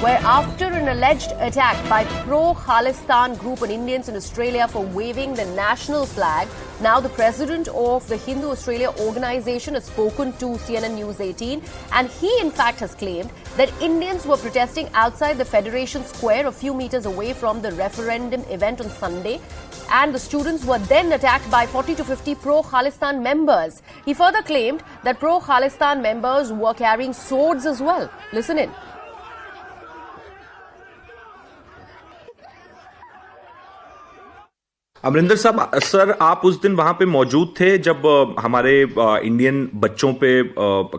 where after an alleged attack by pro-Khalistan group on Indians in Australia for waving the national flag, now the president of the Hindu Australia organization has spoken to CNN News18, and he in fact has claimed that Indians were protesting outside the Federation Square a few meters away from the referendum event on Sunday, and the students were then attacked by 40 to 50 pro-Khalistan members. He further claimed that pro-Khalistan members were carrying swords as well. Listen in. Amarinder साहब, sir आप उस दिन वहां पे मौजूद थे जब हमारे इंडियन बच्चों पे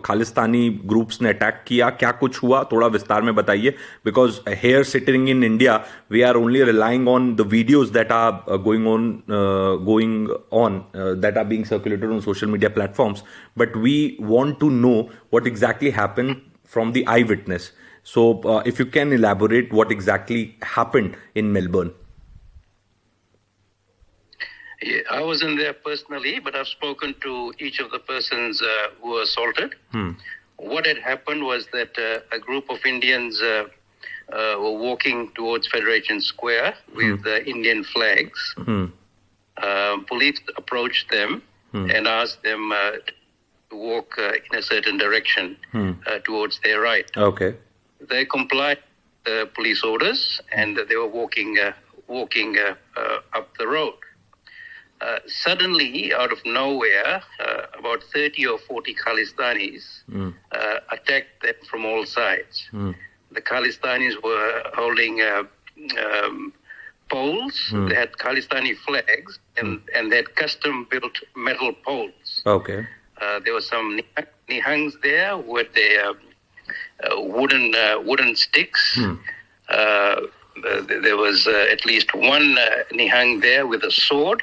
खालिस्तानी ग्रुप्स ने अटैक किया. क्या कुछ हुआ, थोड़ा विस्तार में बताइए. Because here sitting in India we are only relying on the videos that are going on that are being circulated on social media platforms, but we want to know what exactly happened from the eye witness. So if you can elaborate what exactly happened in Melbourne. Yeah, I wasn't there personally, but I've spoken to each of the persons who were assaulted. What had happened was that a group of Indians were walking towards Federation Square with Indian flags. Police approached them and asked them to walk in a certain direction towards their right. Okay. They complied with the police orders, and they were walking up the road. Suddenly, out of nowhere, about 30 or 40 Khalistanis attacked them from all sides. The Khalistanis were holding poles. They had Khalistani flags, and they had custom-built metal poles. Okay. There were some nihangs there with their wooden sticks. There was at least one nihang there with a sword.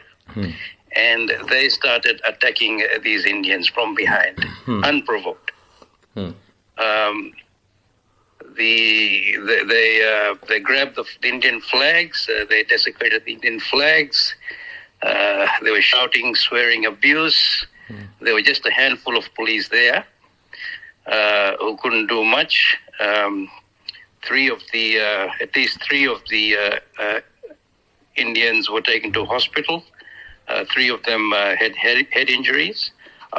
And they started attacking these Indians from behind, unprovoked. They grabbed the Indian flags. They desecrated the Indian flags. They were shouting, swearing abuse. There were just a handful of police there who couldn't do much. At least three of the Indians were taken to hospital. 3 of them had head injuries.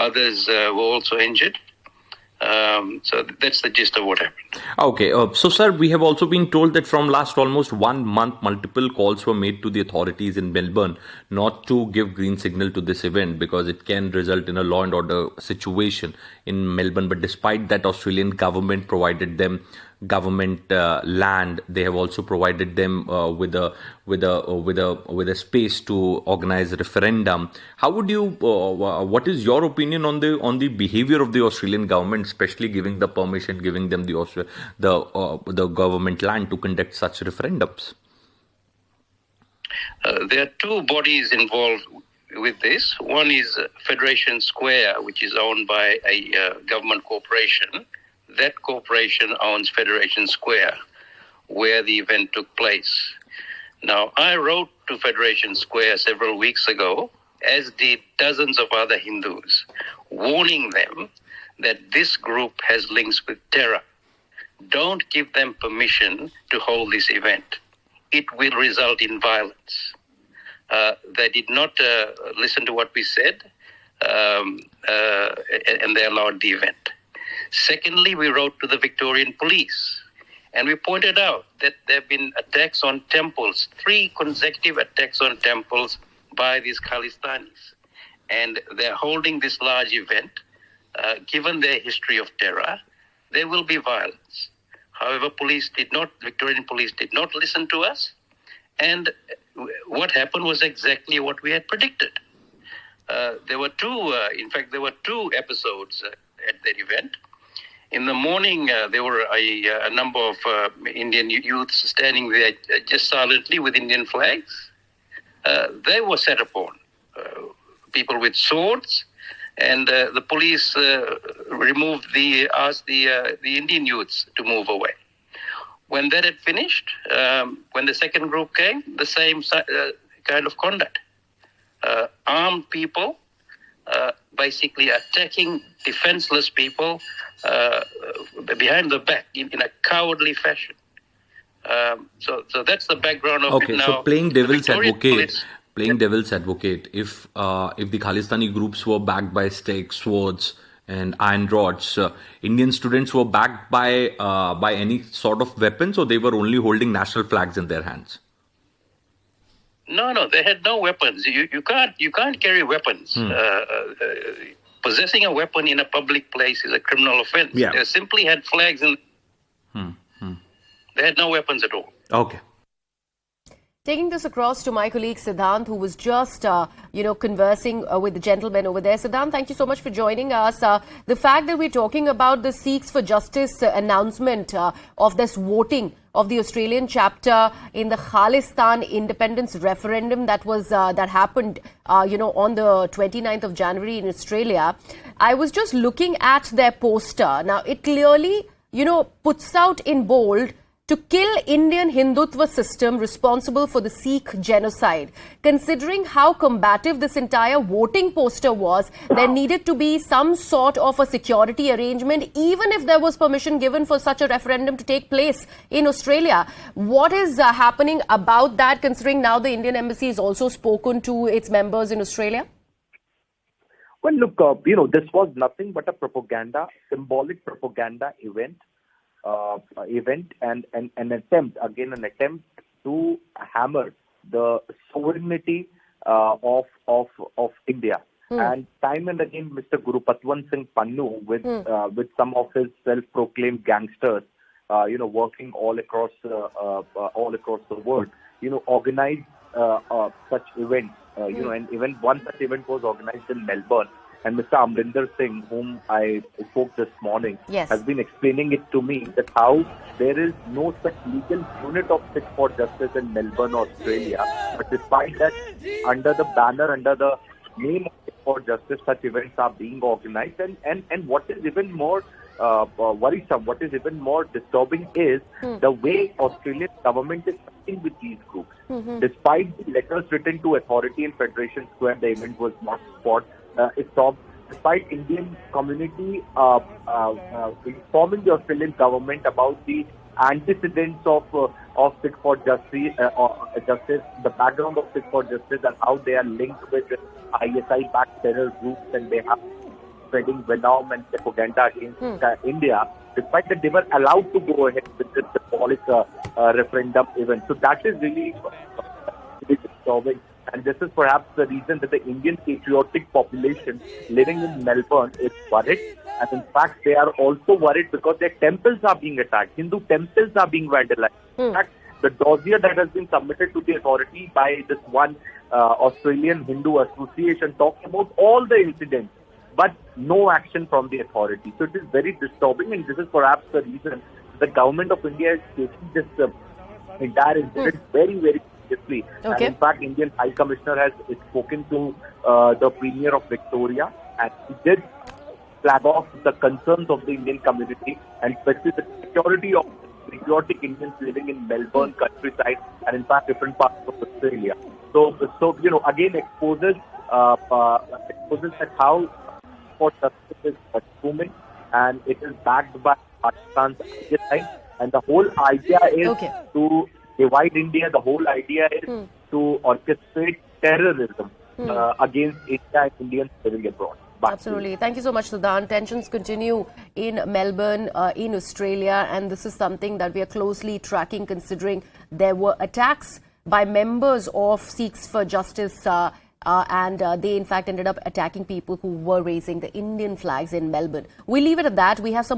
Others were also injured. So that's the gist of what happened. Okay. So, sir, we have also been told that from last almost 1 month, multiple calls were made to the authorities in Melbourne not to give green signal to this event because it can result in a law and order situation in Melbourne. But despite that, Australian government provided them government land. They have also provided them with a space to organize a referendum. How would you? What is your opinion on the behavior of the Australian government, especially giving the permission, giving them the government land to conduct such referendums? There are 2 bodies involved with this. One is Federation Square, which is owned by a government corporation. That corporation owns Federation Square, where the event took place. Now, I wrote to Federation Square several weeks ago, as did dozens of other Hindus, warning them that this group has links with terror. Don't give them permission to hold this event. It will result in violence. They did not listen to what we said, and they allowed the event. Secondly, we wrote to the Victorian police, and we pointed out that there have been attacks on temples, 3 consecutive attacks on temples by these Khalistanis. And they're holding this large event. Given their history of terror, there will be violence. However, Victorian police did not listen to us, and what happened was exactly what we had predicted. There were 2 episodes at that event. In the morning, there were a number of Indian youths standing there just silently with Indian flags. They were set upon, people with swords, and the police asked the Indian youths to move away. When that had finished, when the second group came, the same kind of conduct. Armed people basically attacking defenseless people behind the back in a cowardly fashion. So that's the background of Okay, it now. so playing devil's Victorian advocate, police- if the Khalistani groups were backed by stakes, swords, and iron rods, Indian students were backed by any sort of weapons, or they were only holding national flags in their hands? No, they had no weapons. You can't carry weapons. Possessing a weapon in a public place is a criminal offense. Yeah. They simply had flags and they had no weapons at all. Okay. Taking this across to my colleague Siddhant, who was just, conversing with the gentleman over there. Siddhant, thank you so much for joining us. The fact that we're talking about the Sikhs for Justice announcement of this voting of the Australian chapter in the Khalistan independence referendum that happened, on the 29th of January in Australia. I was just looking at their poster. Now, it clearly, puts out in bold to kill Indian Hindutva system responsible for the Sikh genocide. Considering how combative this entire voting poster was, there needed to be some sort of a security arrangement, even if there was permission given for such a referendum to take place in Australia. What is happening about that, considering now the Indian embassy has also spoken to its members in Australia? Well, look, this was nothing but a symbolic propaganda event and an attempt to hammer the sovereignty of India. And time and again, Mr. Guru Patwant Singh Pannu, with some of his self-proclaimed gangsters, working all across the world, organized such events. And even one such event was organized in Melbourne. And Mr. Amrinder Singh, whom I spoke this morning, Yes, has been explaining it to me that how there is no such legal unit of Sikhs for Justice in Melbourne, Australia. But despite that, under the name of Sikhs for Justice, such events are being organized. And what is even more worrisome, what is even more disturbing is the way Australian government is fighting with these groups. Despite the letters written to authority in Federation Square, the event was not fought. It stopped. Despite Indian community informing the Australian government about the antecedents of Sikh for Justice, the background of Sikh for Justice, and how they are linked with ISI-backed terror groups, and they have spreading venom and propaganda against India. Despite that, they were allowed to go ahead with this symbolic referendum event. So that is really disturbing. And this is perhaps the reason that the Indian patriotic population living in Melbourne is worried. And in fact, they are also worried because their temples are being attacked. Hindu temples are being vandalized. In fact, the dossier that has been submitted to the authority by this one Australian Hindu association talks about all the incidents, but no action from the authority. So it is very disturbing, and this is perhaps the reason the government of India is taking this entire incident very, very seriously. Okay. And in fact, Indian High Commissioner has spoken to the Premier of Victoria, and he did flag off the concerns of the Indian community, and especially the security of patriotic Indians living in Melbourne countryside and in fact different parts of Australia. So again exposes that how for justice is booming, and it is backed by Pakistan's ISI, and the whole idea is to divide India. The whole idea is to orchestrate terrorism against India and Indians living abroad. Absolutely. Thank you so much, Siddhant. Tensions continue in Melbourne, in Australia, and this is something that we are closely tracking, considering there were attacks by members of Sikhs for Justice, and they in fact ended up attacking people who were raising the Indian flags in Melbourne. We leave it at that. We have some